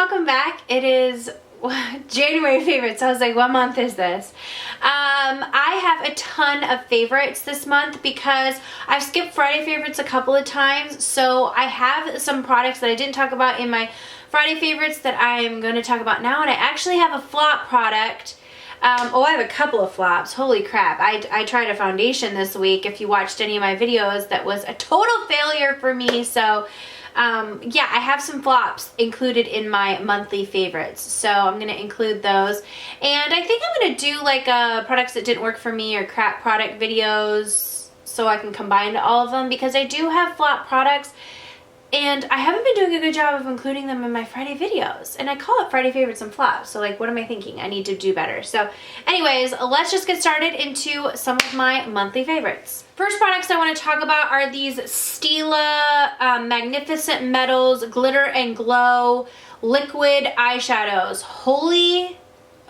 welcome back. It is January favorites. I was like, what month is this? I have a ton of favorites this month because I've skipped Friday favorites a couple of times. So I have some products that I didn't talk about in my Friday favorites that I'm going to talk about now. And I actually have a flop product. I have a couple of flops. Holy crap. I tried a foundation this week. If you watched any of my videos, that was a total failure for me. So yeah, I have some flops included in my monthly favorites, so I'm going to include those. And I think I'm going to do like products that didn't work for me or crap product videos so I can combine all of them, because I do have flop products and I haven't been doing a good job of including them in my Friday videos. And I call it Friday favorites and flops, so like, what am I thinking? I need to do better. So anyways, let's just get started into some of my monthly favorites. First products I want to talk about are these Stila Magnificent Metals Glitter and Glow Liquid Eyeshadows. Holy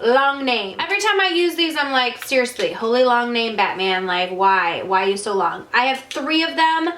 long name. Every time I use these, I'm like, seriously, holy long name, Batman. Like, why? Why are you so long? I have 3 of them.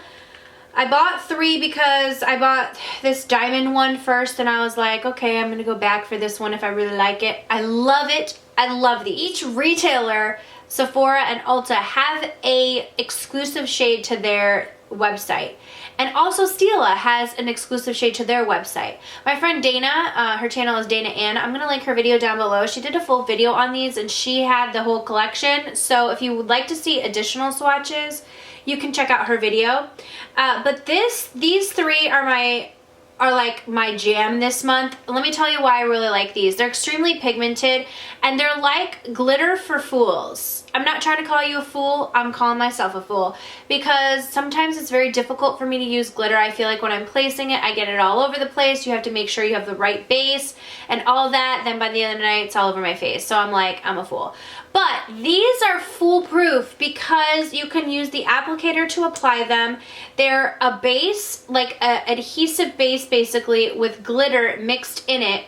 I bought 3 because I bought this diamond one first, and I was like, okay, I'm gonna go back for this one if I really like it. I love it. I love these. Each retailer, Sephora and Ulta, have a exclusive shade to their website. And also Stila has an exclusive shade to their website. My friend Dana, her channel is Dana Ann. I'm going to link her video down below. She did a full video on these and she had the whole collection. So if you would like to see additional swatches, you can check out her video. But these 3 are like my jam this month. Let me tell you why I really like these. They're extremely pigmented and they're like glitter for fools. I'm not trying to call you a fool, I'm calling myself a fool, because sometimes it's very difficult for me to use glitter. I feel like when I'm placing it, I get it all over the place. You have to make sure you have the right base and all that. Then by the end of the night, it's all over my face. So I'm like, I'm a fool. But these are foolproof because you can use the applicator to apply them. They're a base, like an adhesive base basically with glitter mixed in it.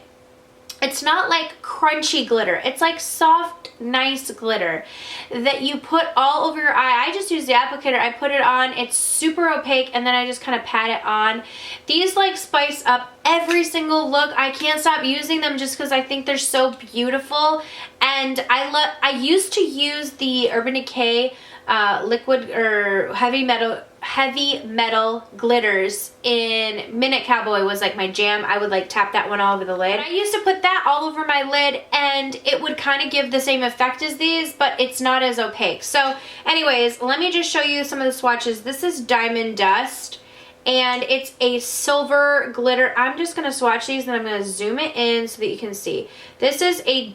It's not like crunchy glitter. It's like soft, nice glitter that you put all over your eye. I just use the applicator. I put it on. It's super opaque, and then I just kind of pat it on. These like spice up every single look. I can't stop using them just because I think they're so beautiful. And I used to use the Urban Decay liquid or heavy metal glitters in Minute Cowboy was like my jam. I would like tap that one all over the lid. I used to put that all over my lid and it would kind of give the same effect as these, but it's not as opaque. So anyways, let me just show you some of the swatches. This is Diamond Dust and it's a silver glitter. I'm just going to swatch these and I'm going to zoom it in so that you can see. This is a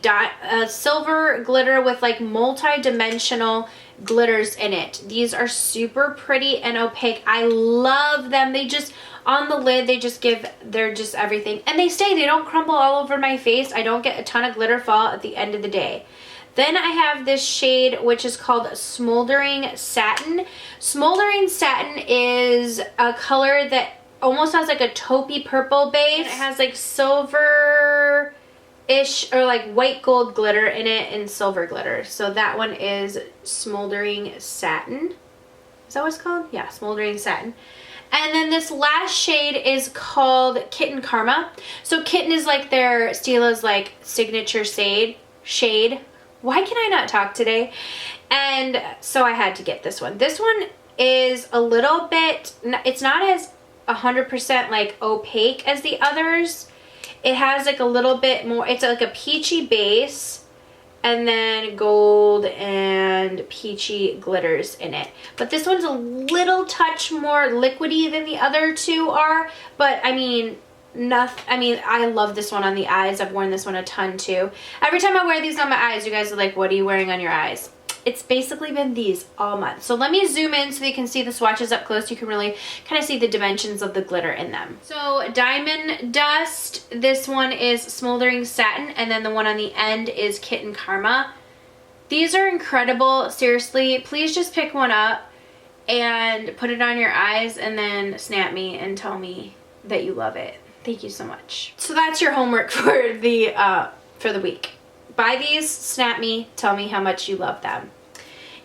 silver glitter with like multi-dimensional glitters in it. These are super pretty and opaque. I love them. They just, on the lid, they're just everything. And they stay, they don't crumble all over my face. I don't get a ton of glitter fall at the end of the day. Then I have this shade which is called Smoldering Satin. Smoldering Satin is a color that almost has like a taupey purple base. It has like silver ish or like white gold glitter in it and silver glitter. So that one is Smoldering Satin. Is that what it's called? Yeah, Smoldering Satin. And then this last shade is called Kitten Karma. So Kitten is like their Stila's like signature shade. Why can I not talk today? And so I had to get this one. This one is a little bit, it's not as 100% like opaque as the others. It has like a little bit more, it's like a peachy base and then gold and peachy glitters in it. But this one's a little touch more liquidy than the other 2 are. But I mean, I love this one on the eyes. I've worn this one a ton too. Every time I wear these on my eyes, you guys are like, what are you wearing on your eyes? It's basically been these all month. So let me zoom in so you can see the swatches up close. You can really kind of see the dimensions of the glitter in them. So Diamond Dust, this one is Smoldering Satin, and then the one on the end is Kitten Karma. These are incredible. Seriously, please just pick one up and put it on your eyes and then snap me and tell me that you love it. Thank you so much. So that's your homework for the week. Buy these, snap me, tell me how much you love them.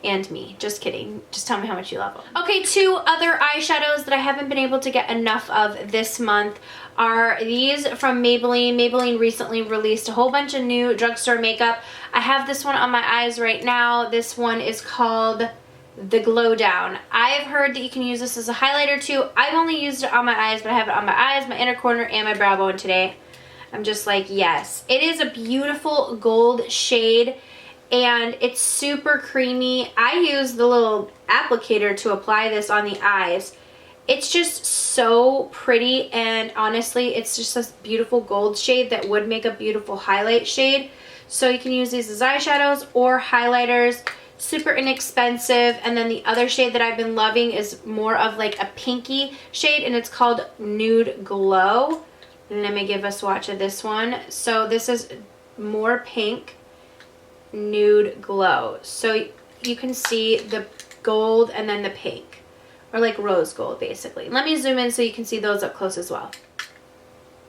and me. Just kidding. Just tell me how much you love them. Okay, 2 other eyeshadows that I haven't been able to get enough of this month are these from Maybelline. Maybelline recently released a whole bunch of new drugstore makeup. I have this one on my eyes right now. This one is called the Glow Down. I've heard that you can use this as a highlighter too. I've only used it on my eyes, but I have it on my eyes, my inner corner, and my brow bone today. I'm just like, yes. It is a beautiful gold shade, and it's super creamy. I use the little applicator to apply this on the eyes. It's just so pretty, and honestly, it's just this beautiful gold shade that would make a beautiful highlight shade. So you can use these as eyeshadows or highlighters. Super inexpensive. And then the other shade that I've been loving is more of like a pinky shade, and it's called Nude Glow. Let me give a swatch of this one. So this is more pink, Nude Glow. So you can see the gold and then the pink, or like rose gold basically. Let me zoom in so you can see those up close as well.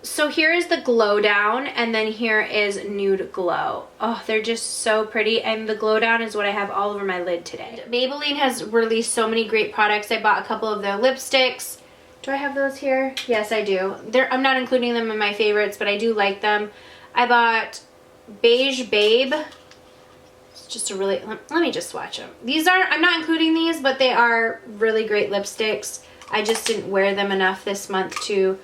So here is the Glow Down, and then here is Nude Glow. Oh, they're just so pretty, and the Glow Down is what I have all over my lid today. Maybelline has released so many great products. I bought a couple of their lipsticks. Do I have those here? Yes, I do. I'm not including them in my favorites, but I do like them. I bought Beige Babe. It's just a really, let me just swatch them. These aren't, I'm not including these, but they are really great lipsticks. I just didn't wear them enough this month to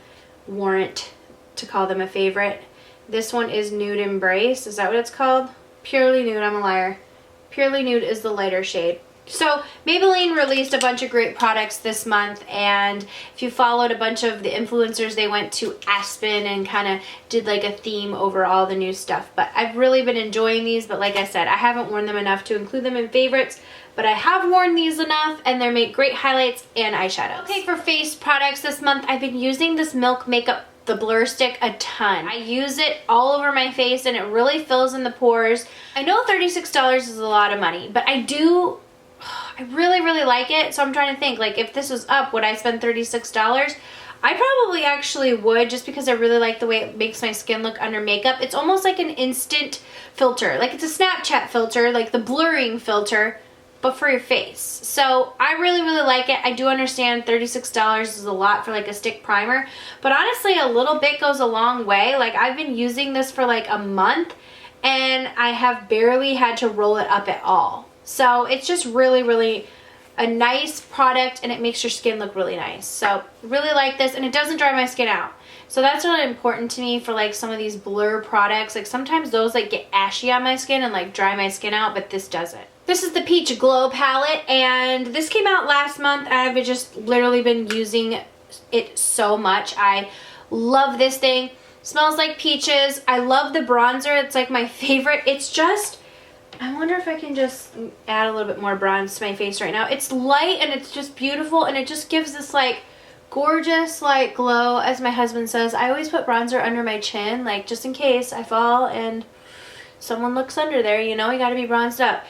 warrant to call them a favorite. This one is Nude Embrace. Is that what it's called? Purely Nude, I'm a liar. Purely Nude is the lighter shade. So Maybelline released a bunch of great products this month, and if you followed a bunch of the influencers, they went to Aspen and kind of did like a theme over all the new stuff. But I've really been enjoying these, but like I said, I haven't worn them enough to include them in favorites, but I have worn these enough, and they make great highlights and eyeshadows. Okay, for face products this month, I've been using this Milk Makeup the Blur Stick a ton. I use it all over my face, and it really fills in the pores. I know $36 is a lot of money, but I really, really like it. So I'm trying to think, like, if this was up, would I spend $36? I probably actually would, just because I really like the way it makes my skin look under makeup. It's almost like an instant filter. Like, it's a Snapchat filter, like the blurring filter, but for your face. So I really, really like it. I do understand $36 is a lot for like a stick primer, but honestly, a little bit goes a long way. Like, I've been using this for like a month, and I have barely had to roll it up at all. So it's just really, really a nice product, and it makes your skin look really nice. So really like this, and it doesn't dry my skin out. So that's really important to me for like some of these blur products. Like, sometimes those like get ashy on my skin and like dry my skin out, but this doesn't. This is the Peach Glow palette, and this came out last month, and I've just literally been using it so much. I love this thing. Smells like peaches. I love the bronzer. It's like my favorite. It's just, I wonder if I can just add a little bit more bronze to my face right now. It's light, and it's just beautiful, and it just gives this like gorgeous like glow. As my husband says, I always put bronzer under my chin, like just in case I fall and someone looks under there, you know, you gotta be bronzed up.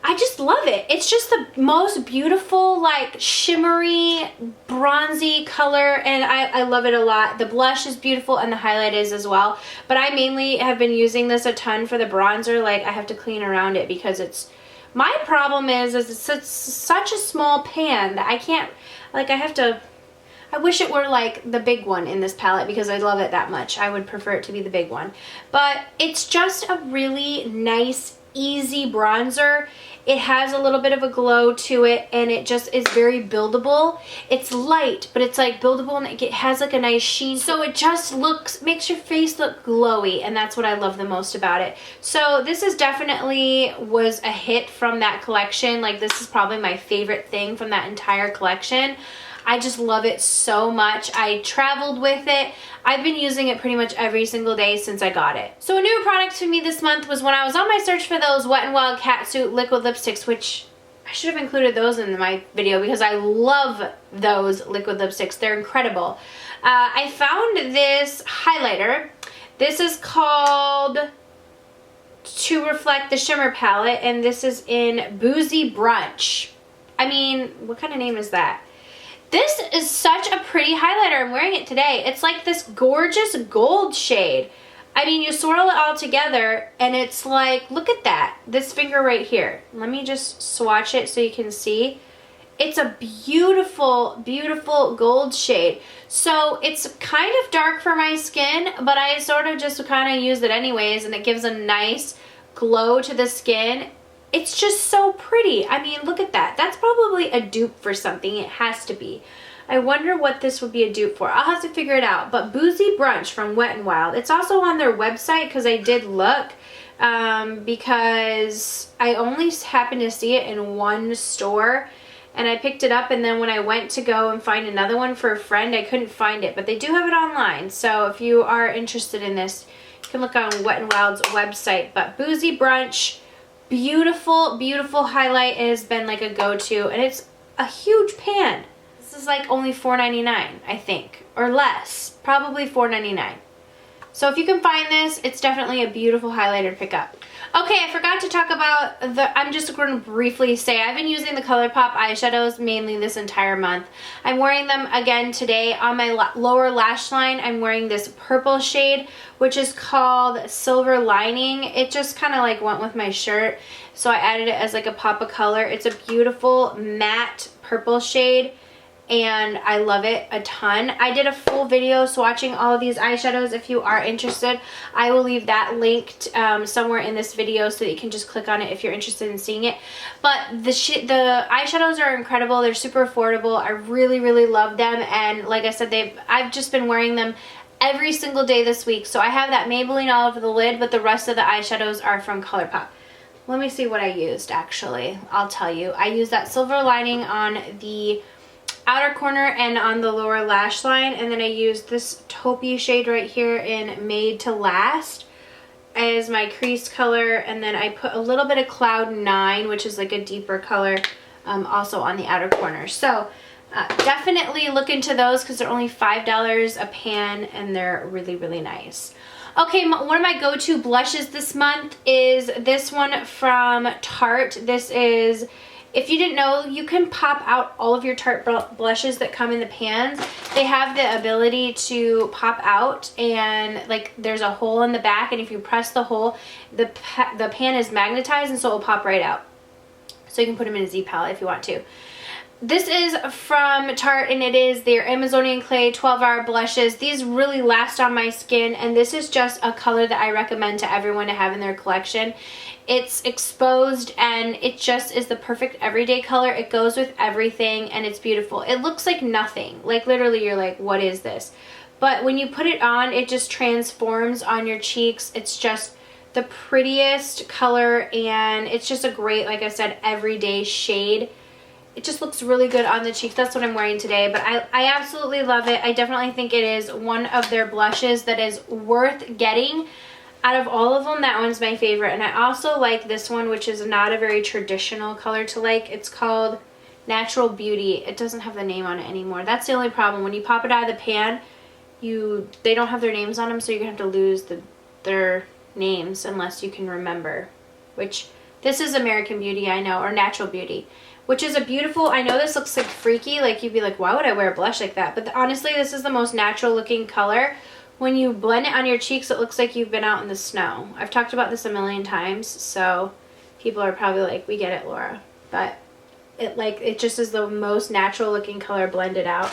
I just love it. It's just the most beautiful, like, shimmery, bronzy color, and I love it a lot. The blush is beautiful, and the highlight is as well. But I mainly have been using this a ton for the bronzer. Like, I have to clean around it because it's... My problem is it's such a small pan that I can't... Like, I wish it were, like, the big one in this palette because I love it that much. I would prefer it to be the big one. But it's just a really nice, easy bronzer. It has a little bit of a glow to it, and it just is very buildable. It's light, but it's like buildable, and it has like a nice sheen. So it just makes your face look glowy, and that's what I love the most about it. So this is definitely was a hit from that collection. Like, this is probably my favorite thing from that entire collection. I just love it so much. I traveled with it. I've been using it pretty much every single day since I got it. So a new product to me this month was when I was on my search for those Wet n Wild Catsuit liquid lipsticks, which I should have included those in my video because I love those liquid lipsticks. They're incredible. I found this highlighter. This is called To Reflect the Shimmer palette, and this is in Boozy Brunch. I mean, what kind of name is that? This is such a pretty highlighter. I'm wearing it today. It's like this gorgeous gold shade. I mean, you swirl it all together and it's like, look at that. This finger right here. Let me just swatch it so you can see. It's a beautiful, beautiful gold shade. So it's kind of dark for my skin, but I sort of just kind of use it anyways, and it gives a nice glow to the skin. It's just so pretty. I mean, look at that. That's probably a dupe for something. It has to be. I wonder what this would be a dupe for. I'll have to figure it out. But Boozy Brunch from Wet n Wild. It's also on their website because I did look, because I only happened to see it in one store. And I picked it up, and then when I went to go and find another one for a friend, I couldn't find it. But they do have it online. So if you are interested in this, you can look on Wet n Wild's website. But Boozy Brunch, beautiful, beautiful highlight. It has been like a go-to. And it's a huge pan. This is like only $4.99, I think. Or less. Probably $4.99. So if you can find this, it's definitely a beautiful highlighter to pick up. Okay, I forgot to talk about I'm just going to briefly say I've been using the Colourpop eyeshadows mainly this entire month. I'm wearing them again today on my lower lash line. I'm wearing this purple shade, which is called Silver Lining. It just kind of like went with my shirt, so I added it as like a pop of color. It's a beautiful matte purple shade, and I love it a ton. I did a full video swatching all of these eyeshadows. If you are interested, I will leave that linked somewhere in this video so that you can just click on it if you're interested in seeing it. But the eyeshadows are incredible. They're super affordable. I really, really love them, and like I said, I've just been wearing them every single day this week. So I have that Maybelline all over the lid, but the rest of the eyeshadows are from Colourpop. Let me see what I used, actually. I'll tell you. I used that Silver Lining on the outer corner and on the lower lash line, and then I used this taupey shade right here in Made to Last as my crease color, and then I put a little bit of Cloud 9, which is like a deeper color, also on the outer corner. So definitely look into those because they're only $5 a pan, and they're really, really nice. Okay, one of my go-to blushes this month is this one from Tarte. This is, if you didn't know, you can pop out all of your Tarte blushes that come in the pans. They have the ability to pop out, and like there's a hole in the back, and if you press the hole, the pan is magnetized, and so it will pop right out. So you can put them in a Z palette if you want to. This is from Tarte, and it is their Amazonian Clay 12-hour blushes. These really last on my skin, and this is just a color that I recommend to everyone to have in their collection. It's exposed, and it just is the perfect everyday color. It goes with everything, and it's beautiful. It looks like nothing. Like literally you're like, what is this? But when you put it on, it just transforms on your cheeks. It's just the prettiest color, and it's just a great, like I said, everyday shade. It just looks really good on the cheeks. That's what I'm wearing today, but I absolutely love it. I definitely think it is one of their blushes that is worth getting. Out of all of them, that one's my favorite. And I also like this one, which is not a very traditional color to like. It's called Natural Beauty. It doesn't have the name on it anymore. That's the only problem. When you pop it out of the pan, they don't have their names on them, so you're going to have to lose their names unless you can remember. Which, this is American Beauty, I know, or Natural Beauty. Which is a beautiful, I know this looks like freaky, like you'd be like, why would I wear a blush like that? But honestly, this is the most natural looking color. When you blend it on your cheeks, it looks like you've been out in the snow. I've talked about this a million times, so people are probably like, we get it, Laura. But it just is the most natural looking color blended out.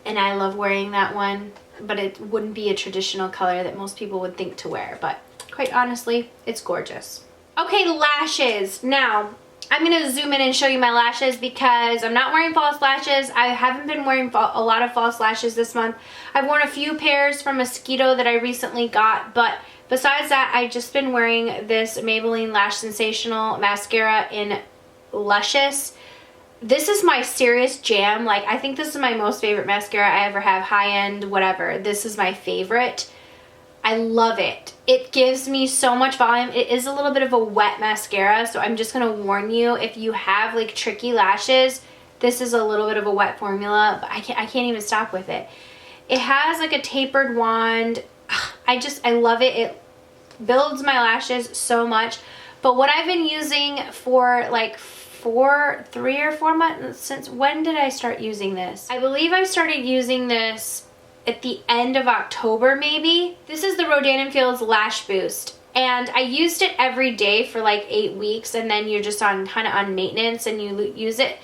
And I love wearing that one, but it wouldn't be a traditional color that most people would think to wear. But quite honestly, it's gorgeous. Okay, lashes. Now, I'm going to zoom in and show you my lashes because I'm not wearing false lashes. I haven't been wearing a lot of false lashes this month. I've worn a few pairs from Mosquito that I recently got, but besides that, I've just been wearing this Maybelline Lash Sensational mascara in Luscious. This is my serious jam. Like, I think this is my most favorite mascara I ever have. High-end, whatever. This is my favorite. I love it. It gives me so much volume. It is a little bit of a wet mascara, so I'm just going to warn you, if you have like tricky lashes, this is a little bit of a wet formula, but I can't even stop with it. It has like a tapered wand. I love it. It builds my lashes so much. But what I've been using for like 3 or 4 months, since when did I start using this? I believe I started using this at the end of October maybe. This is the Rodan & Field's Lash Boost. And I used it every day for like 8 weeks, and then you're just on kind of on maintenance and you use it.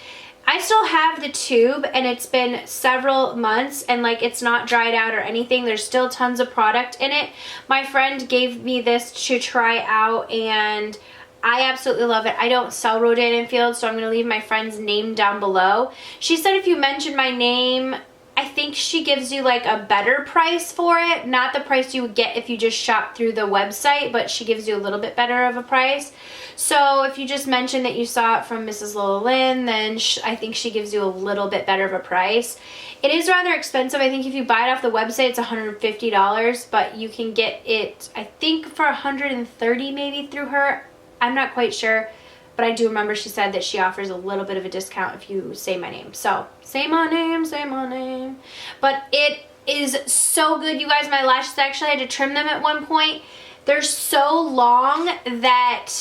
I still have the tube, and it's been several months, and like it's not dried out or anything. There's still tons of product in it. My friend gave me this to try out, and I absolutely love it. I don't sell Rodan & Field, so I'm going to leave my friend's name down below. She said if you mention my name, I think she gives you like a better price for it. Not the price you would get if you just shop through the website, but she gives you a little bit better of a price. So if you just mention that you saw it from Mrslolalynn, then I think she gives you a little bit better of a price. It is rather expensive. I think if you buy it off the website, it's $150, but you can get it, I think, for $130 maybe through her. I'm not quite sure, but I do remember she said that she offers a little bit of a discount if you say my name. So, say my name, say my name. But it is so good, you guys. My lashes, actually, I had to trim them at one point. They're so long that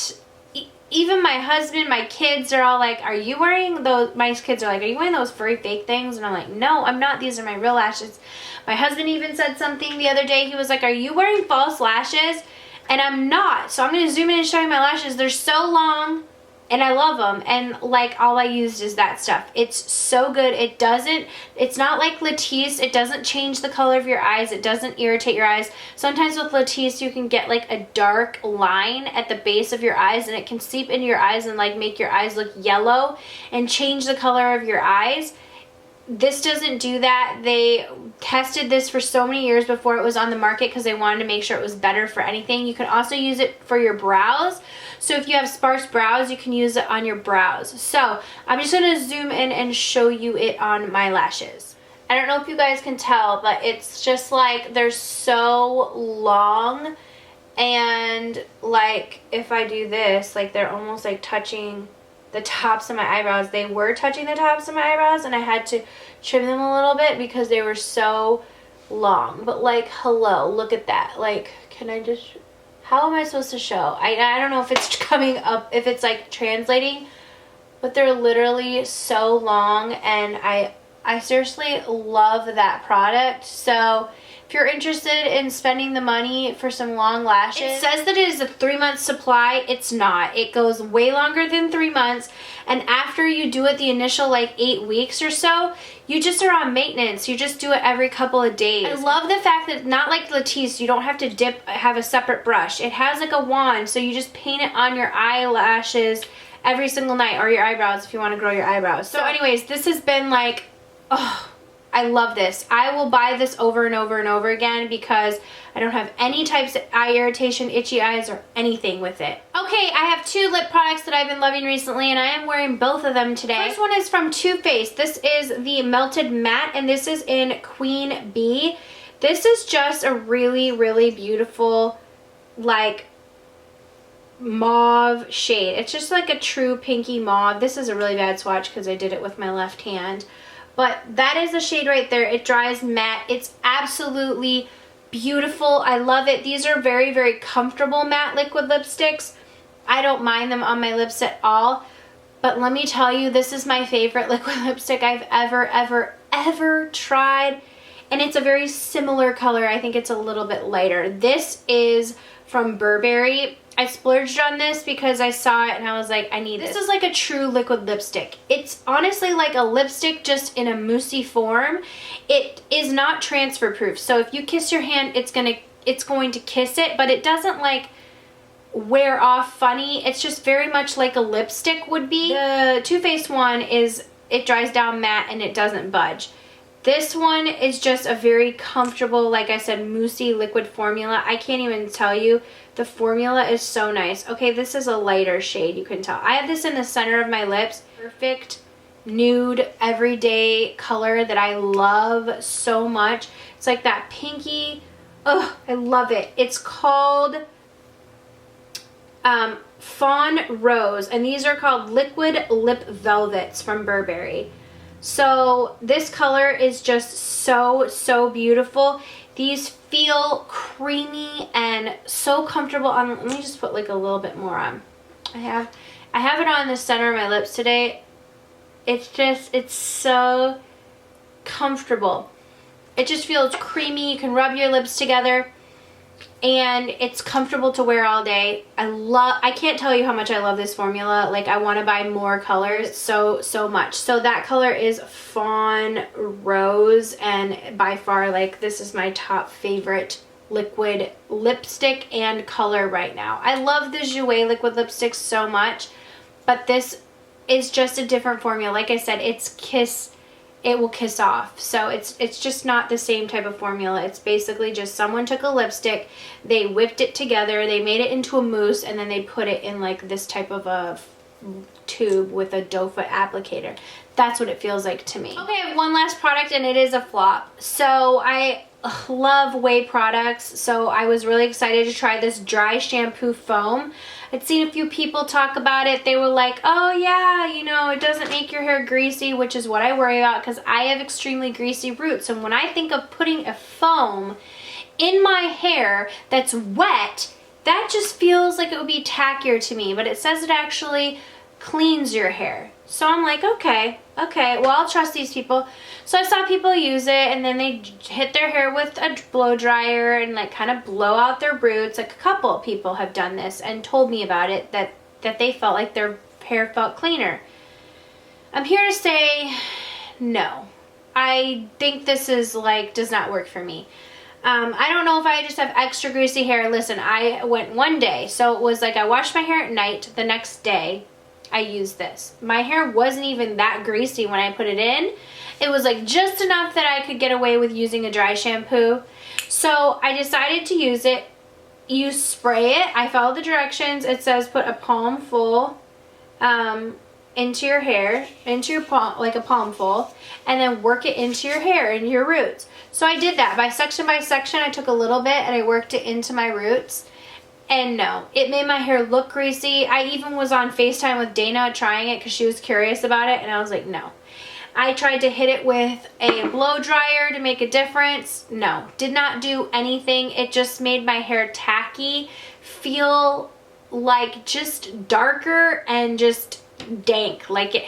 even my husband, my kids are all like, are you wearing those? My kids are like, are you wearing those furry fake things? And I'm like, no, I'm not. These are my real lashes. My husband even said something the other day. He was like, are you wearing false lashes? And I'm not. So I'm going to zoom in and show you my lashes. They're so long, and I love them. And like all I used is that stuff. It's so good. It's not like Luscious. It doesn't change the color of your eyes. It doesn't irritate your eyes. Sometimes with Luscious you can get like a dark line at the base of your eyes, and it can seep into your eyes and like make your eyes look yellow and change the color of your eyes. This doesn't do that. They tested this for so many years before it was on the market because they wanted to make sure it was better for anything. You can also use it for your brows. So if you have sparse brows, you can use it on your brows. So I'm just going to zoom in and show you it on my lashes. I don't know if you guys can tell, but it's just like they're so long, and like if I do this, like they're almost like touching the tops of my eyebrows. They were touching the tops of my eyebrows, and I had to trim them a little bit because they were so long. But like, hello, look at that. Like, can I just, how am I supposed to show? I don't know if it's coming up, if it's like translating, but they're literally so long, and I seriously love that product. So if you're interested in spending the money for some long lashes, it says that it is a 3-month supply. It's not. It goes way longer than 3 months. And after you do it the initial like 8 weeks or so, you just are on maintenance. You just do it every couple of days. I love the fact that not like Luscious, you don't have to have a separate brush. It has like a wand, so you just paint it on your eyelashes every single night, or your eyebrows if you want to grow your eyebrows. So anyways, this has been like, oh, I love this. I will buy this over and over and over again because I don't have any types of eye irritation, itchy eyes, or anything with it. Okay, I have 2 lip products that I've been loving recently, and I am wearing both of them today. First one is from Too Faced. This is the Melted Matte, and this is in Queen Bee. This is just a really, really beautiful, like, mauve shade. It's just like a true pinky mauve. This is a really bad swatch because I did it with my left hand. But that is the shade right there. It dries matte. It's absolutely beautiful. I love it. These are very, very comfortable matte liquid lipsticks. I don't mind them on my lips at all. But let me tell you, this is my favorite liquid lipstick I've ever tried. And it's a very similar color. I think it's a little bit lighter. This is from Burberry. I splurged on this because I saw it and I was like, I need this. This is like a true liquid lipstick. It's honestly like a lipstick just in a moussey form. It is not transfer proof. So if you kiss your hand, it's going to kiss it, but it doesn't like wear off funny. It's just very much like a lipstick would be. The Too Faced one is, it dries down matte and it doesn't budge. This one is just a very comfortable, like I said, moussey liquid formula. I can't even tell you. The formula is so nice. Okay, this is a lighter shade, you can tell. I have this in the center of my lips. Perfect nude, everyday color that I love so much. It's like that pinky. Oh, I love it. It's called Fawn Rose, and these are called Liquid Lip Velvets from Burberry. So this color is just so, so beautiful. These feel creamy and so comfortable on. Let me just put like a little bit more on. I have it on the center of my lips today. It's so comfortable. It just feels creamy. You can rub your lips together and it's comfortable to wear all day. I can't tell you how much I love this formula. Like, I want to buy more colors so much. So that color is Fawn Rose, and by far, like, this is my top favorite liquid lipstick and color right now. I love the Jouer liquid lipstick so much, but this is just a different formula. Like I said, it's it will kiss off. So it's just not the same type of formula. It's basically just someone took a lipstick, they whipped it together, they made it into a mousse, and then they put it in like this type of a tube with a doe foot applicator. That's what it feels like to me. Okay, I have one last product and it is a flop. So I love Way products, so I was really excited to try this dry shampoo foam. I'd seen a few people talk about it. They were like, oh yeah, you know, it doesn't make your hair greasy, which is what I worry about because I have extremely greasy roots. And when I think of putting a foam in my hair that's wet, that just feels like it would be tackier to me. But it says it actually cleans your hair. So I'm like, okay, well, I'll trust these people. So I saw people use it, and then they hit their hair with a blow dryer and like kind of blow out their roots. Like, a couple of people have done this and told me about it, that they felt like their hair felt cleaner. I'm here to say no. I think this is like, does not work for me. I don't know if I just have extra greasy hair. Listen, I went one day, so it was like I washed my hair at night. The next day I used this. My hair wasn't even that greasy when I put it in. It was like just enough that I could get away with using a dry shampoo. So I decided to use it. You spray it. I followed the directions. It says put a palm full into your hair, into your palm, like a palm full, and then work it into your hair and your roots. So I did that by section, I took a little bit and I worked it into my roots. And no, it made my hair look greasy. I even was on FaceTime with Dana trying it because she was curious about it, and I was like, no. I tried to hit it with a blow dryer to make a difference. No, did not do anything. It just made my hair tacky, feel like just darker and just dank. Like it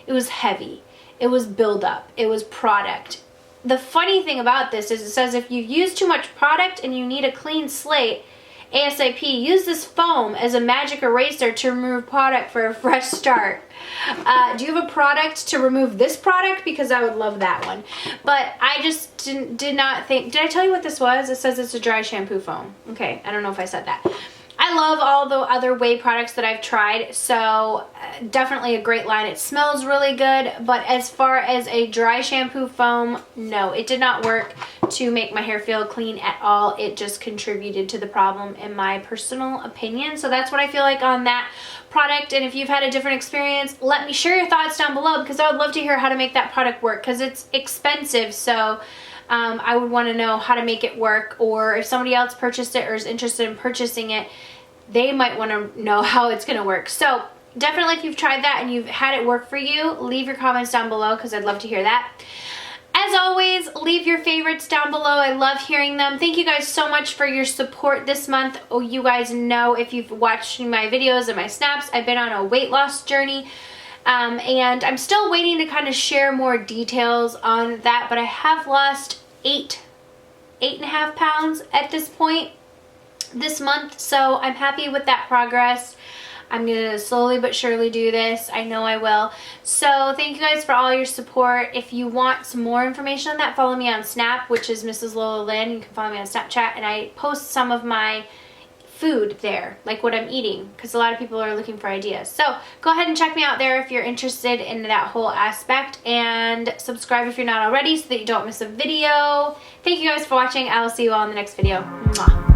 was heavy. It was buildup. It was product. The funny thing about this is it says if you use too much product and you need a clean slate, ASAP, use this foam as a magic eraser to remove product for a fresh start. Do you have a product to remove this product? Because I would love that one. But I just did not think, did I tell you what this was? It says it's a dry shampoo foam. Okay, I don't know if I said that. I love all the other Way products that I've tried, so definitely a great line. It smells really good, but as far as a dry shampoo foam, no, it did not work to make my hair feel clean at all. It just contributed to the problem in my personal opinion. So that's what I feel like on that product. And if you've had a different experience, let me share your thoughts down below, because I would love to hear how to make that product work, because it's expensive. So I would want to know how to make it work, or if somebody else purchased it or is interested in purchasing it, they might want to know how it's going to work. So definitely, if you've tried that and you've had it work for you, leave your comments down below, because I'd love to hear that. As always, leave your favorites down below. I love hearing them. Thank you guys so much for your support this month. Oh, you guys know, if you've watched my videos and my snaps, I've been on a weight loss journey. And I'm still waiting to kind of share more details on that, but I have lost 8.5 pounds at this point this month, so I'm happy with that progress. I'm gonna slowly but surely do this. I know I will. So thank you guys for all your support. If you want some more information on that, follow me on Snap, which is Mrslolalynn. You can follow me on Snapchat, and I post some of my food there, like what I'm eating, because a lot of people are looking for ideas. So go ahead and check me out there if you're interested in that whole aspect, and subscribe if you're not already so that you don't miss a video. Thank you guys for watching. I will see you all in the next video. Mwah.